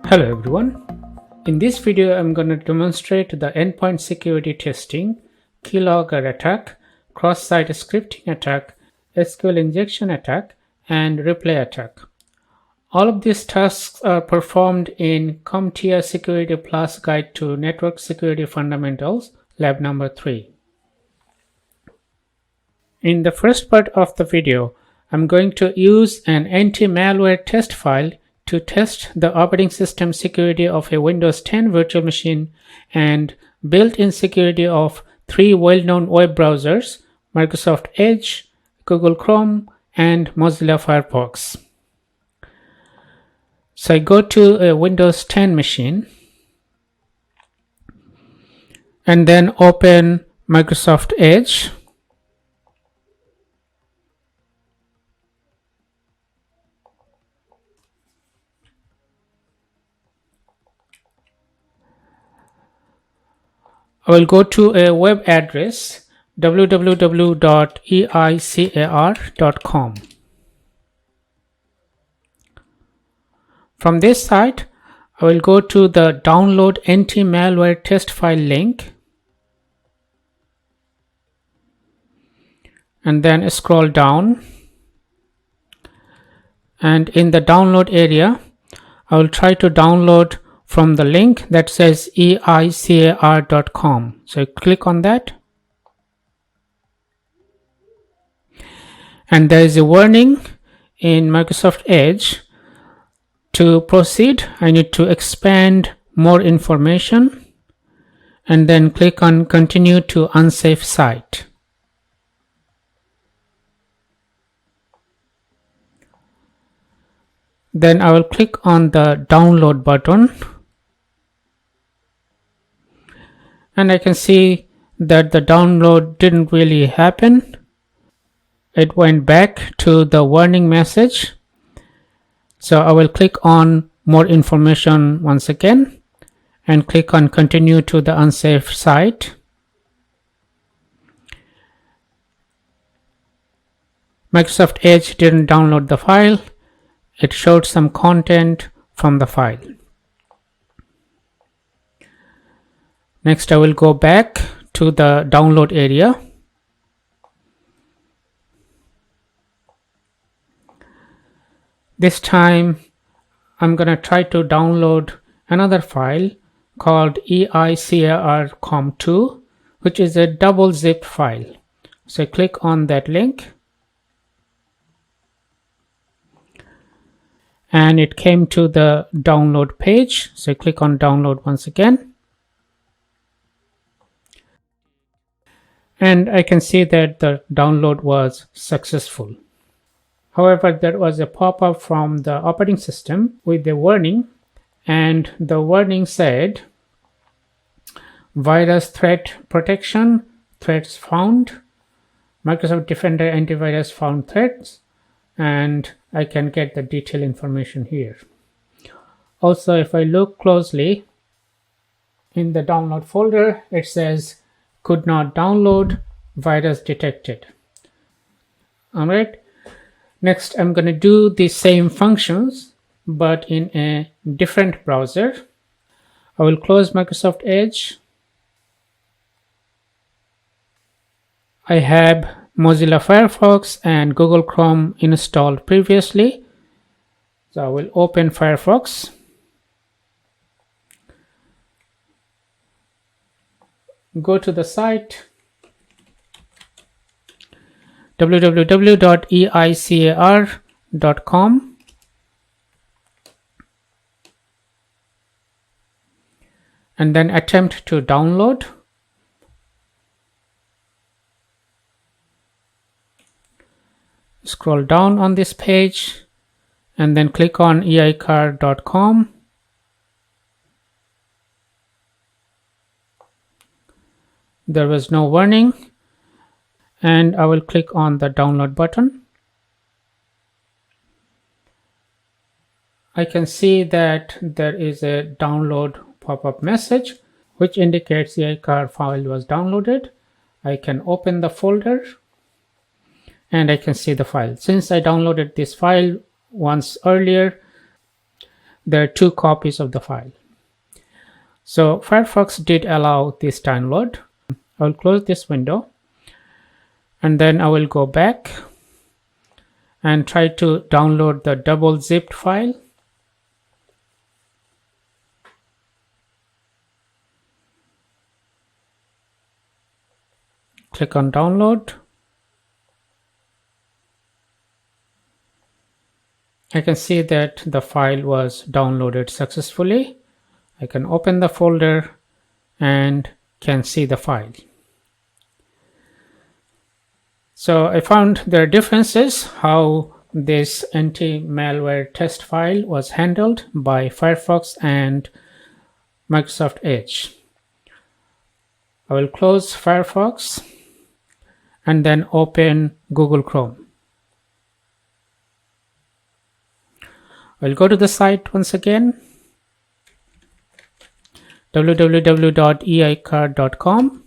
Hello everyone. In this video I'm going to demonstrate the endpoint security testing, keylogger attack, cross-site scripting attack, SQL injection attack, and replay attack. All of these tasks are performed in CompTIA Security Plus Guide to Network Security Fundamentals, lab number 3. In the first part of the video, I'm going to use an anti-malware test file to test the operating system security of a Windows 10 virtual machine and built-in security of 3 well-known web browsers, Microsoft Edge, Google Chrome, and Mozilla Firefox. So I go to a Windows 10 machine and then open Microsoft Edge. I will go to a web address www.eicar.com. From this site, I will go to the download anti-malware test file link and then scroll down, and in the download area I will try to download from the link that says eicar.com. So I click on that, and there is a warning in Microsoft Edge. To proceed, I need to expand more information and then click on continue to unsafe site. Then I will click on the download button, and I can see that the download didn't really happen. It went back to the warning message. So I will click on more information once again and click on continue to the unsafe site. Microsoft Edge didn't download the file. It showed some content from the file. Next, I will go back to the download area. This time, I'm going to try to download another file called eicar.com2, which is a double zip file. So I click on that link, and it came to the download page. So I click on download once again, and I can see that the download was successful. However, there was a pop-up from the operating system with a warning, and the warning said virus threat protection, threats found, Microsoft Defender antivirus found threats, and I can get the detailed information here. Also, if I look closely in the download folder, it says could not download, virus detected. All right. Next, I'm going to do the same functions, but in a different browser. I will close Microsoft Edge. I have Mozilla Firefox and Google Chrome installed previously. So I will open Firefox. Go to the site www.eicar.com, and then attempt to download. Scroll down on this page and then click on eicar.com. There was no warning, and I will click on the download button. I can see that there is a download pop-up message which indicates the eicar file was downloaded. I can open the folder and I can see the file. Since I downloaded this file once earlier, there are 2 copies of the file. So Firefox did allow this download. I will close this window and then I will go back and try to download the double zipped file. Click on download. I can see that the file was downloaded successfully. I can open the folder and can see the file. So I found there are differences how this anti-malware test file was handled by Firefox and Microsoft Edge. I will close Firefox and then open Google Chrome. I'll go to the site once again, www.eicard.com.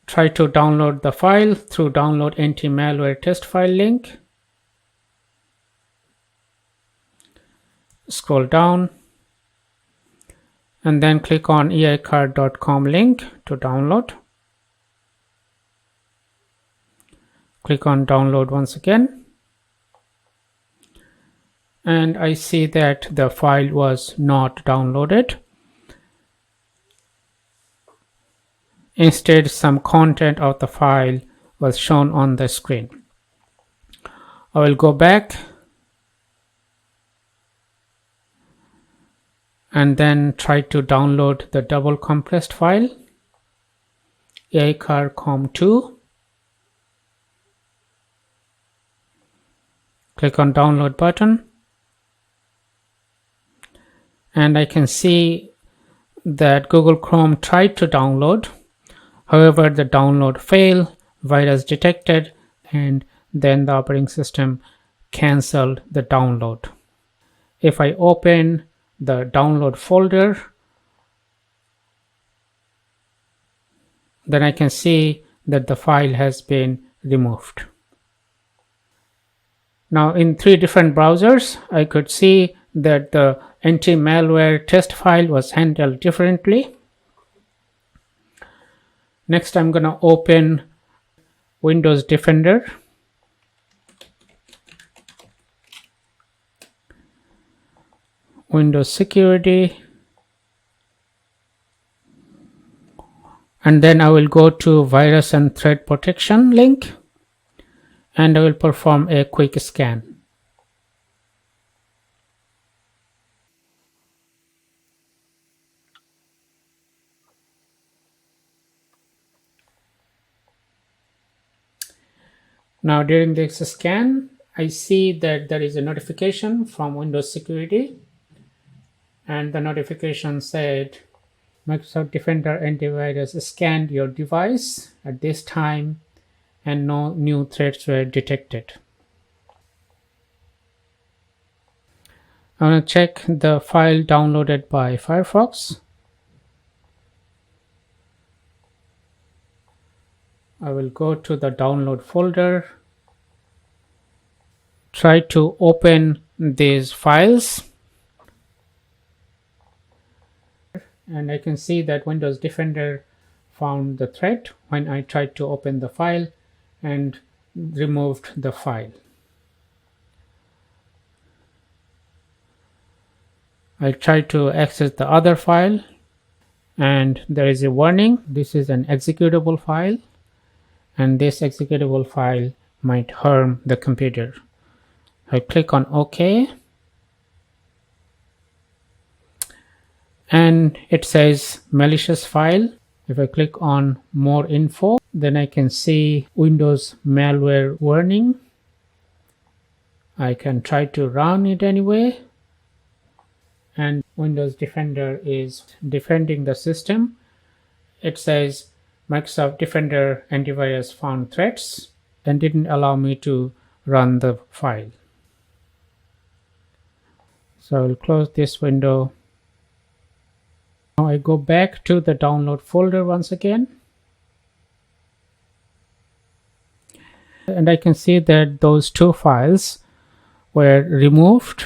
Try to download the file through download anti-malware test file link. Scroll down and then click on eicard.com link to download. Click on download once again. And I see that the file was not downloaded. Instead, some content of the file was shown on the screen. I will go back and then try to download the double compressed file, eicard com2. Click on download button. And I can see that Google Chrome tried to download. However, the download failed, virus detected, and then the operating system canceled the download. If I open the download folder, then I can see that the file has been removed. Now in 3 different browsers, I could see that the anti-malware test file was handled differently. Next, I'm going to open Windows Defender. Windows Security. And then I will go to Virus and Threat Protection link. And I will perform a quick scan. Now during this scan, I see that there is a notification from Windows Security. And the notification said, Microsoft Defender antivirus scanned your device at this time and no new threats were detected. I'm going to check the file downloaded by Firefox. I will go to the download folder, try to open these files, and I can see that Windows Defender found the threat when I tried to open the file and removed the file. I try to access the other file and there is a warning. This is an executable file and this executable file might harm the computer. I click on OK and it says malicious file. If I click on more info, then I can see Windows malware warning. I can try to run it anyway. And Windows Defender is defending the system. It says Microsoft Defender antivirus found threats and didn't allow me to run the file. So I will close this window. Now I go back to the download folder once again. and I can see that those two files were removed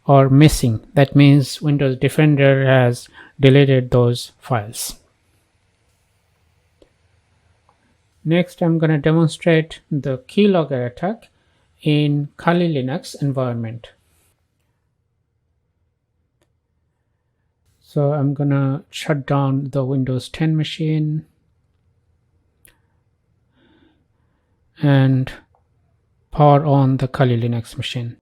or missing. That means Windows Defender has deleted those files. Next, I'm going to demonstrate the Keylogger attack in Kali Linux environment. So I'm going to shut down the Windows 10 machine and power on the Kali Linux machine.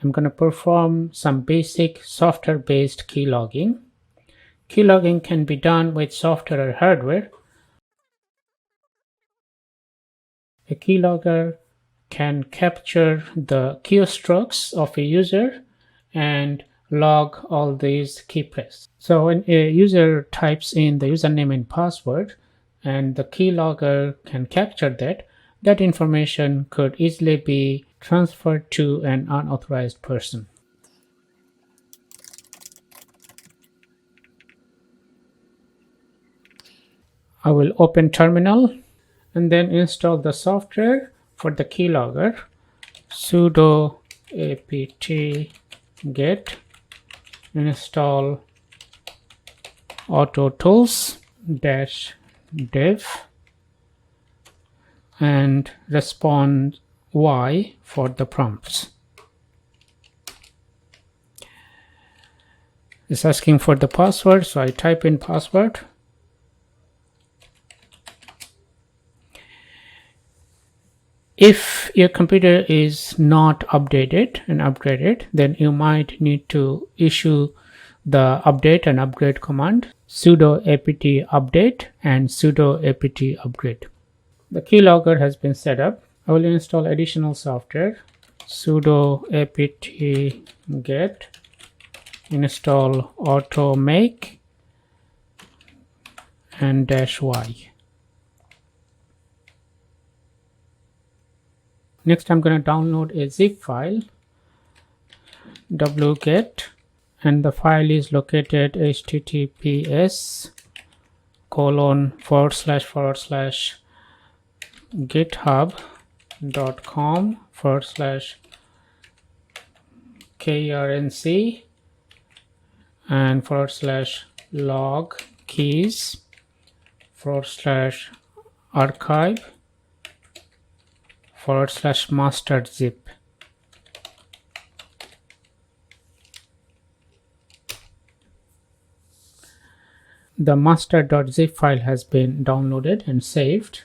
I'm going to perform some basic software-based keylogging. Keylogging can be done with software or hardware. A keylogger can capture the keystrokes of a user and log all these key press. So when a user types in the username and password and the keylogger can capture that information could easily be transferred to an unauthorized person. I will open terminal and then install the software for the keylogger. Sudo apt get install autotools -dev and respond Y for the prompts. It's asking for the password, so I type in password. If your computer is not updated and upgraded, then you might need to issue the update and upgrade command, sudo apt update and sudo apt upgrade. The keylogger has been set up. I will install additional software, sudo apt get install automake and -y. Next, I'm going to download a zip file, wget, and the file is located https://github.com/krnc and /log keys /archive /master zip. The master.zip file has been downloaded and saved.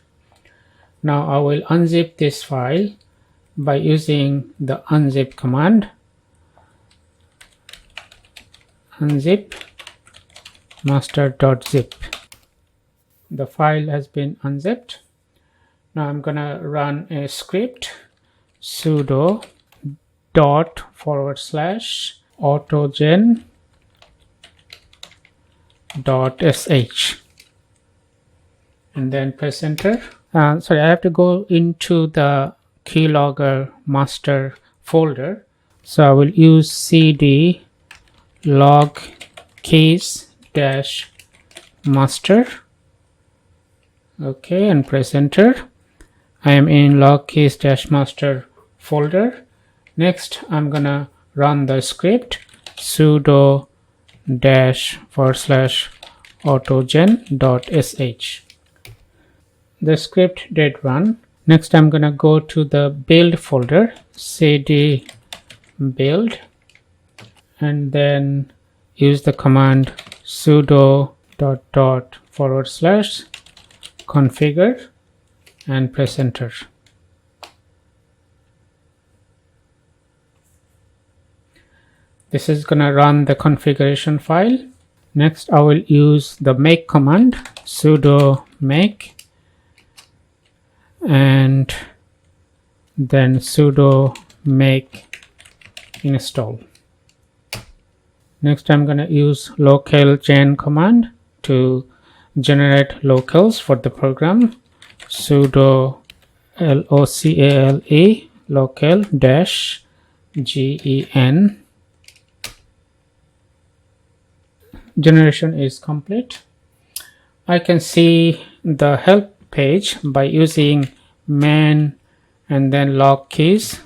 Now I will unzip this file by using the unzip command. Unzip master.zip. The file has been unzipped. Now I'm gonna run a script, sudo /autogen.sh and then press enter. Sorry, I have to go into the keylogger master folder. So I will use cd log keys -master. Okay, and press enter. I am in log keys -master folder. Next, I'm gonna run the script, sudo /autogen.sh. The script did run. Next, I'm gonna go to the build folder, cd build, and then use the command sudo /configure and press enter. This is gonna run the configuration file. Next, I will use the make command, sudo make, and then sudo make install. Next, I'm gonna use localgen command to generate locales for the program, sudo locale local -gen generation is complete. I can see the help page by using man and then log keys.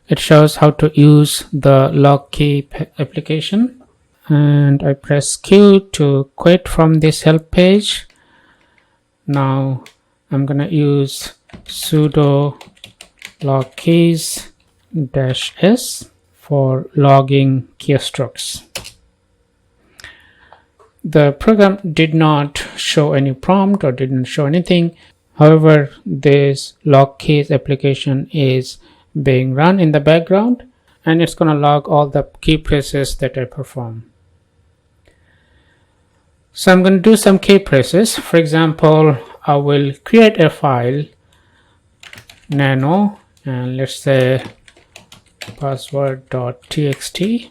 It shows how to use the log key application, and I press Q to quit from this help page. Now I'm gonna use sudo log keys -s for logging keystrokes. The program did not show any prompt or didn't show anything. However, this log keys application is being run in the background, and it's going to log all the key presses that I perform. So I'm going to do some key presses. For example, I will create a file nano, and let's say password.txt.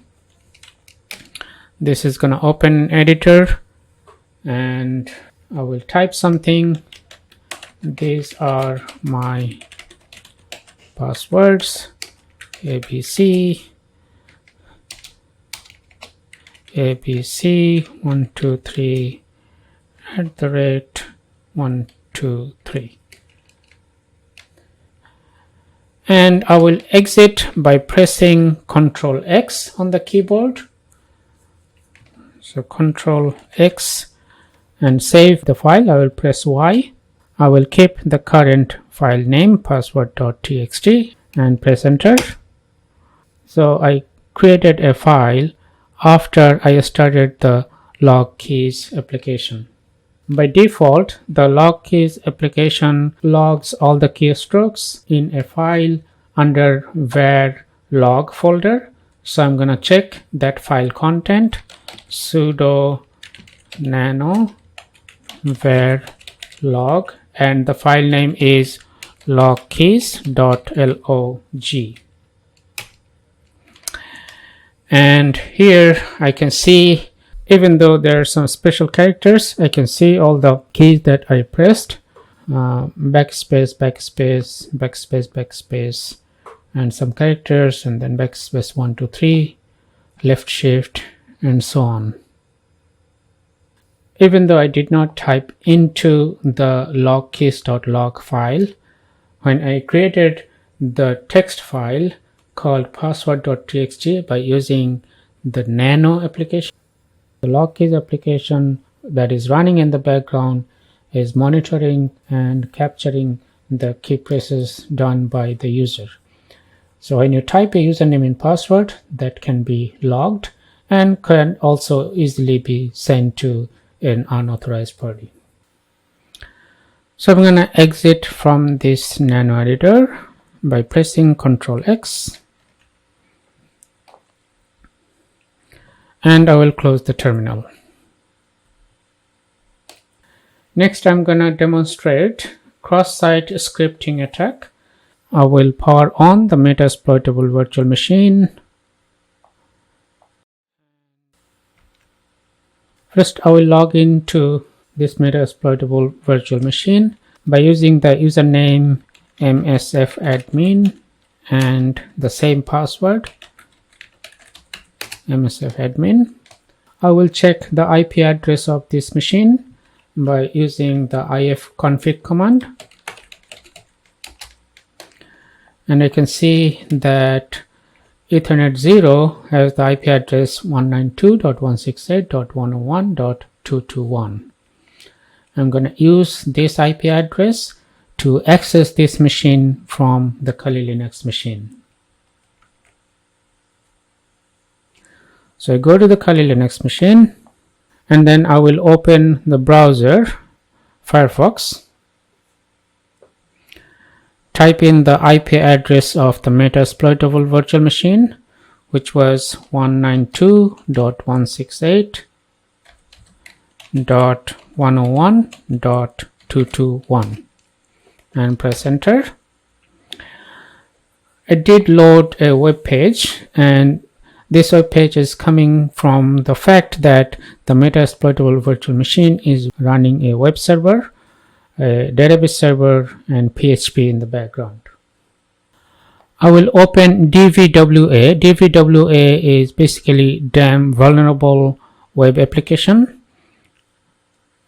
This is going to open an editor, and I will type something. These are my passwords: ABC 123 @123, and I will exit by pressing Ctrl X on the keyboard. So Ctrl X and save the file. I will press Y. I will keep the current file name password.txt and press enter. So I created a file after I started the log keys application. By default, the log keys application logs all the keystrokes in a file under var log folder. So I'm going to check that file content, sudo nano var log, and the file name is logkeys.log. And here I can see, even though there are some special characters, I can see all the keys that I pressed: backspace, backspace, backspace, backspace, and some characters, and then backspace 1 2 3, left shift, and so on. Even though I did not type into the logkeys.log file, when I created the text file called password.txt by using the nano application, the log keys application that is running in the background is monitoring and capturing the key presses done by the user. So when you type a username and password, that can be logged and can also easily be sent to an unauthorized party. So I'm going to exit from this nano editor by pressing Ctrl X, and I will close the terminal. Next, I'm going to demonstrate cross-site scripting attack. I will power on the Metasploitable virtual machine. First, I will log into this Metasploitable virtual machine by using the username msfadmin and the same password, msfadmin. I will check the IP address of this machine by using the ifconfig command, and I can see that Ethernet 0 has the IP address 192.168.101.221. I'm going to use this IP address to access this machine from the Kali Linux machine. So I go to the Kali Linux machine, and then I will open the browser Firefox, type in the IP address of the Metasploitable virtual machine, which was 192.168.101.221, and press enter. It did load a web page, and this web page is coming from the fact that the Metasploitable virtual machine is running a web server, a database server, and PHP in the background. I will open DVWA. DVWA is basically damn vulnerable web application.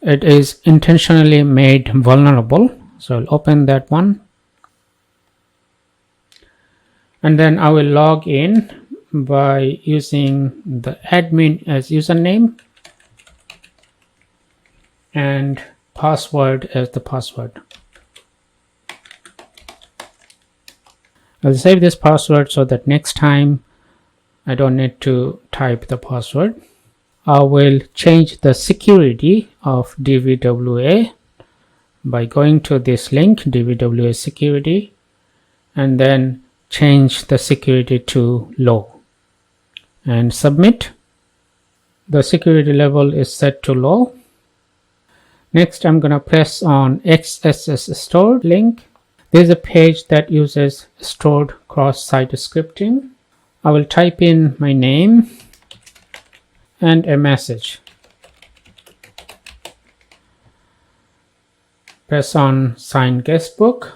It is intentionally made vulnerable. So I'll open that one. And then I will log in by using the admin as username and password as the password. I'll save this password so that next time I don't need to type the password. I will change the security of DVWA by going to this link, DVWA security, and then change the security to low and submit. The security level is set to low. Next, I'm going to press on XSS stored link. There's a page that uses stored cross-site scripting. I will type in my name and a message. Press on sign guestbook.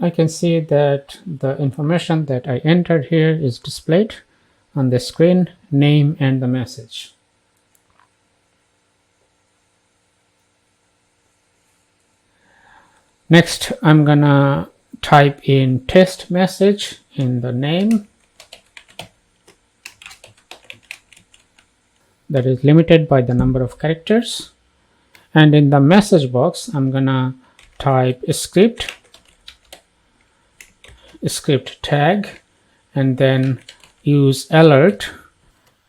I can see that the information that I entered here is displayed on the screen, name and the message. Next, I'm gonna type in test message in the name. That is limited by the number of characters. And in the message box, I'm gonna type script tag, and then use alert,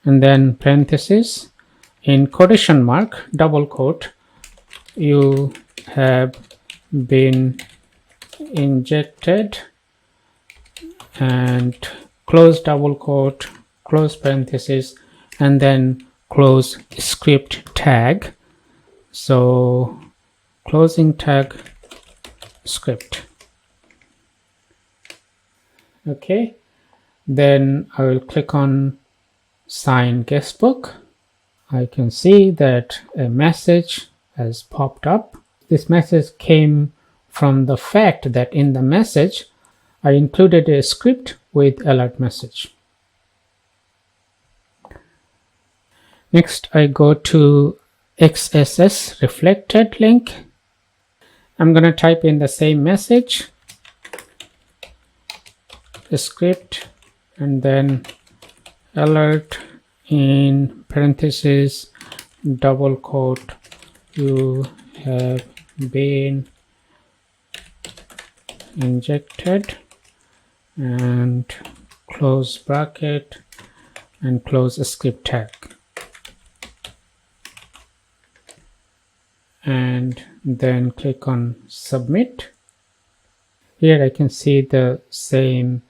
and then parenthesis, in quotation mark, double quote, you have been injected, and close double quote, close parenthesis, and then close script tag. So closing tag script. Okay, then I will click on sign guestbook. I can see that a message has popped up. This message came from the fact that in the message I included a script with alert message. Next, I go to XSS reflected link. I'm going to type in the same message, script, and then alert in parentheses, double quote, you have been injected, and close bracket and close a script tag, and then click on submit. Here I can see the same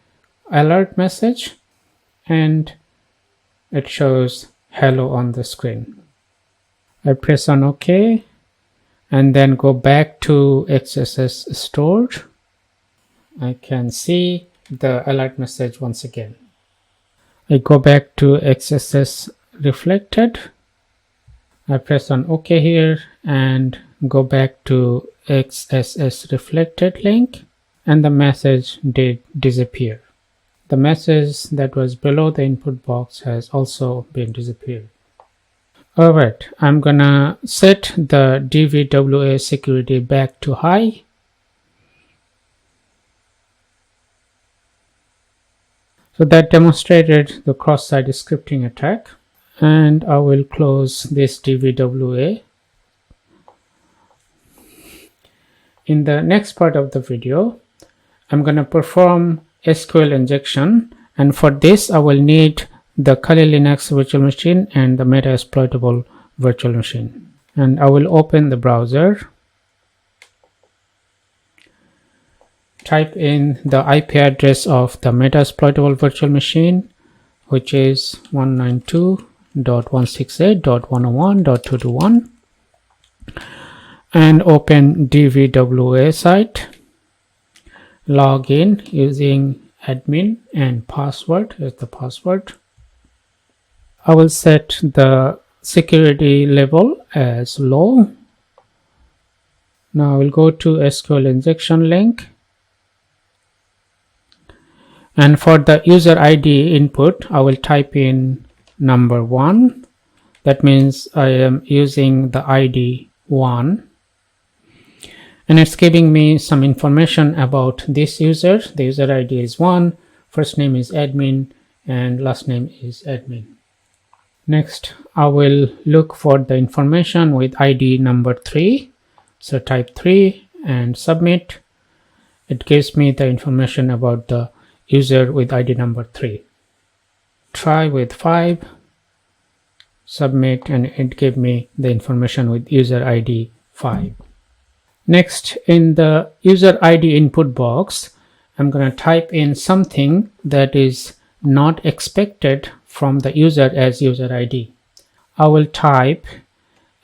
alert message and it shows hello on the screen. I press on OK and then go back to XSS stored. I can see the alert message once again. I go back to XSS reflected. I press on OK here and go back to XSS reflected link, and the message did disappear. The message that was below the input box has also been disappeared. Alright, I'm gonna set the DVWA security back to high. So that demonstrated the cross-site scripting attack, and I will close this DVWA. In the next part of the video, I'm going to perform SQL injection, and for this I will need the Kali Linux virtual machine and the Metasploitable virtual machine. And I will open the browser, type in the IP address of the Metasploitable virtual machine, which is 192.168.101.221, and open DVWA site. Log in using admin and password as the password. I will set the security level as low Now I will go to SQL injection link, and for the user ID input I will type in number 1. That means I am using the ID 1, and it's giving me some information about this user. The user ID is 1, first name is admin, and last name is admin. Next I will look for the information with ID number 3, so type 3 and submit. It gives me the information about the user with ID number 3. Try with 5, submit, and it gave me the information with user ID 5. Next, in the user ID input box, I'm going to type in something that is not expected from the user as user ID. I will type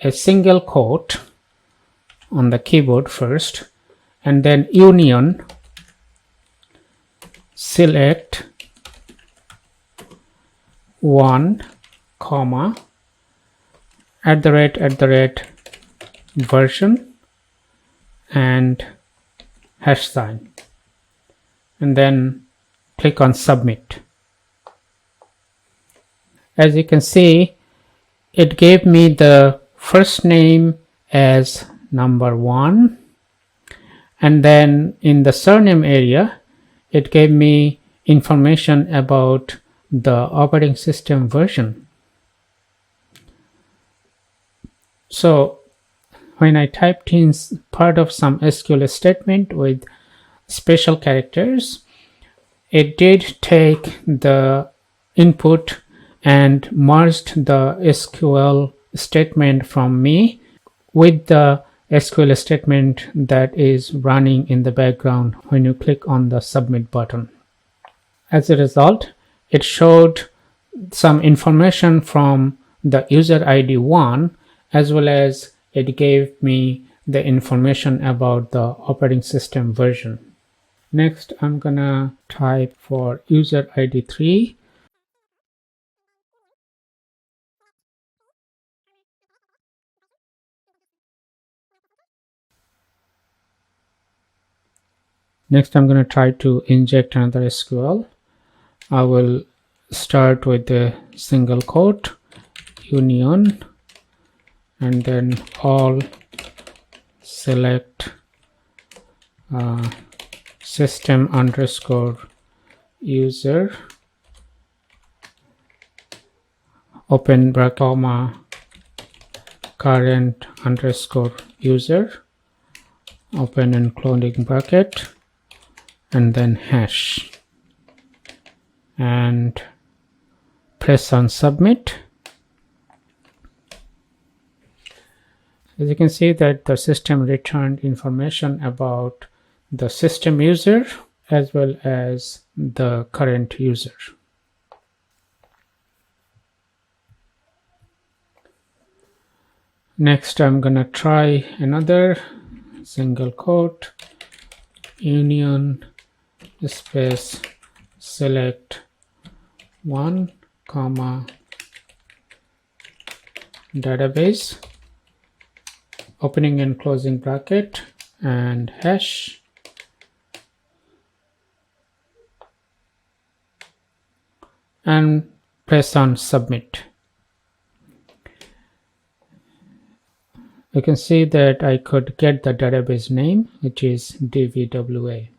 a single quote on the keyboard first, and then union select 1 comma @ version and hash sign, and then click on submit. As you can see, it gave me the first name as number 1, and then in the surname area it gave me information about the operating system version. So when I typed in part of some SQL statement with special characters, it did take the input and merged the SQL statement from me with the SQL statement that is running in the background when you click on the submit button. As a result, it showed some information from the user ID 1, as well as it gave me the information about the operating system version. Next, I'm gonna type for user ID 3. Next, I'm going to try to inject another SQL. I will start with a single quote, union, and then all select system underscore user, open bracket, comma, current underscore user, open and closing bracket, and then hash, and press on submit. As you can see that the system returned information about the system user as well as the current user. Next, I'm gonna try another single quote, union space select 1 comma database, opening and closing bracket, and hash, and press on submit. You can see that I could get the database name, which is DVWA.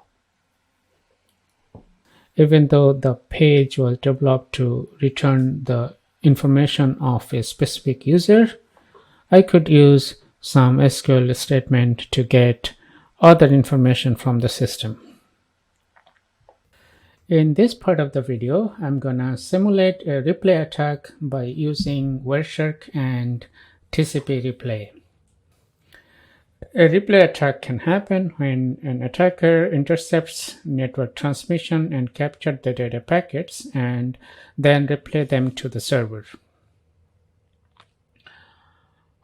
Even though the page was developed to return the information of a specific user, I could use some SQL statement to get other information from the system. In this part of the video, I'm gonna simulate a replay attack by using Wireshark and TCP replay. A replay attack can happen when an attacker intercepts network transmission and captures the data packets and then replay them to the server.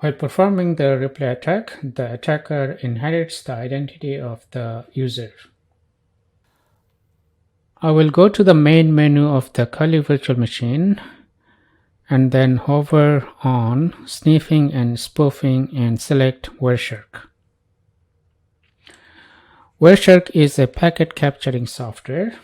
While performing the replay attack, the attacker inherits the identity of the user. I will go to the main menu of the Kali virtual machine and then hover on sniffing and spoofing and select Wireshark. Wireshark is a packet capturing software.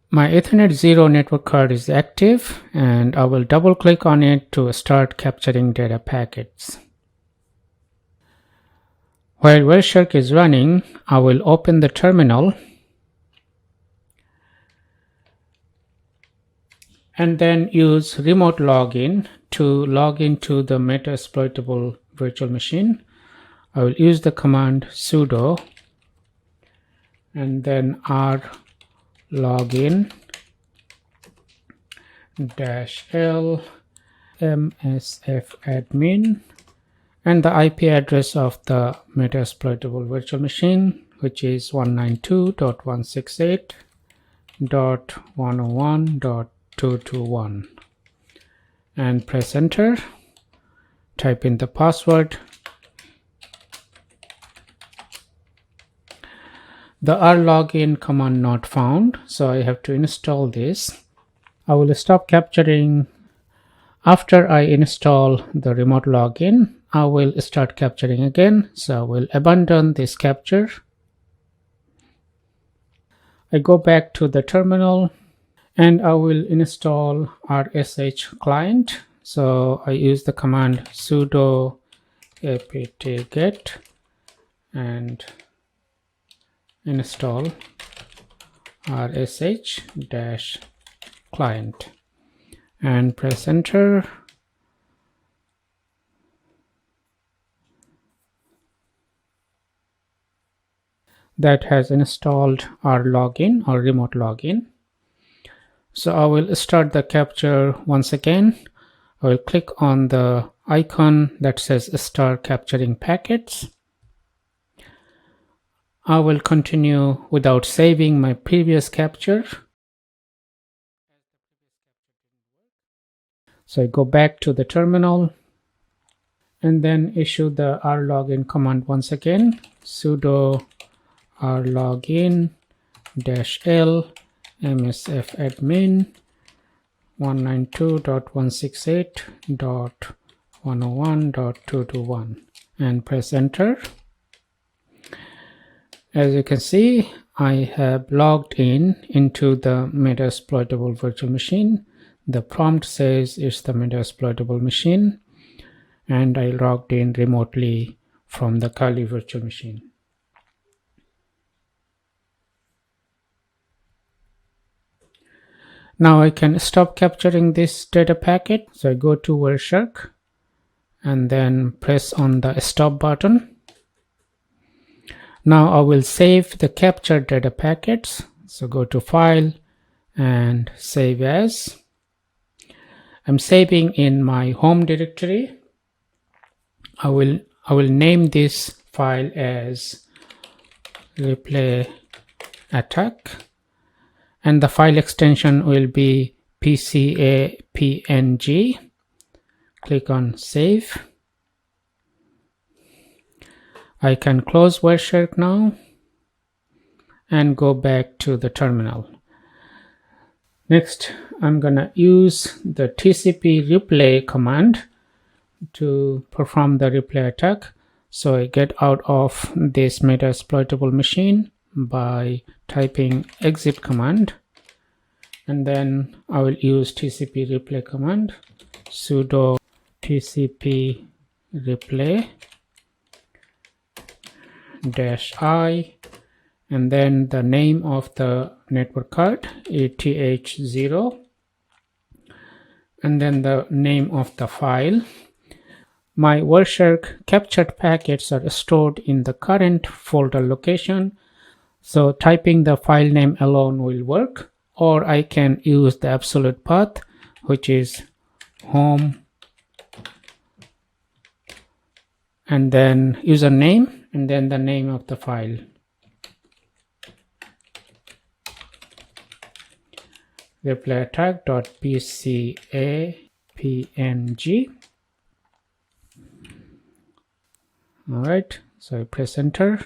My Ethernet 0 network card is active, and I will double click on it to start capturing data packets. While Wireshark is running, I will open the terminal and then use remote login to log into the Metasploitable virtual machine. I will use the command sudo and then r login -l msfadmin and the IP address of the Metasploitable virtual machine, which is 192.168.101.221, and press enter. Type in the password. The rlogin command not found, so I have to install this. I will stop capturing. After I install the remote login, I will start capturing again, so I will abandon this capture. I go back to the terminal and I will install RSH client. So I use the command sudo apt-get and install rsh-client and press enter. That has installed our login or remote login. So I will start the capture once again. I will click on the icon that says start capturing packets. I will continue without saving my previous capture. So I go back to the terminal and then issue the rlogin command once again, sudo rlogin -l msfadmin 192.168.101.221 and press enter. As you can see, I have logged into the Metasploitable virtual machine. The prompt says it's the Metasploitable machine, and I logged in remotely from the Kali virtual machine. Now I can stop capturing this data packet. So I go to Wireshark and then press on the stop button. Now I will save the captured data packets. So go to File and Save As. I'm saving in my home directory. I will name this file as replay attack, and the file extension will be pcapng. Click on Save. I can close Wireshark now and go back to the terminal. Next, I'm gonna use the TCP replay command to perform the replay attack. So I get out of this Metasploitable machine by typing exit command, and then I will use TCP replay command, sudo TCP replay -i, and then the name of the network card, ETH0, and then the name of the file. My Wireshark captured packets are stored in the current folder location, so typing the file name alone will work, or I can use the absolute path, which is home and then username and then the name of the file. replayAttack.pcapng. All right, so I press enter.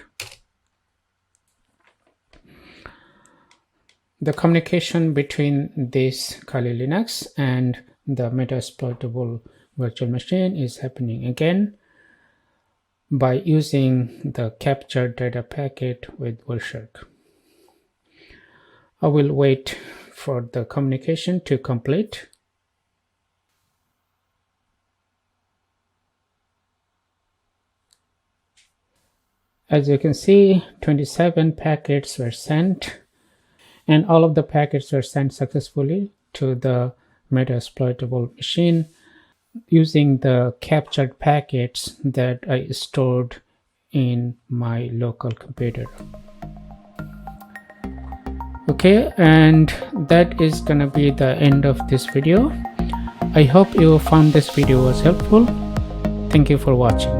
The communication between this Kali Linux and the Metasploitable virtual machine is happening again. by using the captured data packet with Wireshark. I will wait for the communication to complete. As you can see, 27 packets were sent, and all of the packets were sent successfully to the Metasploitable machine using the captured packets that I stored in my local computer. Okay, and that is gonna be the end of this video. I hope you found this video was helpful. Thank you for watching.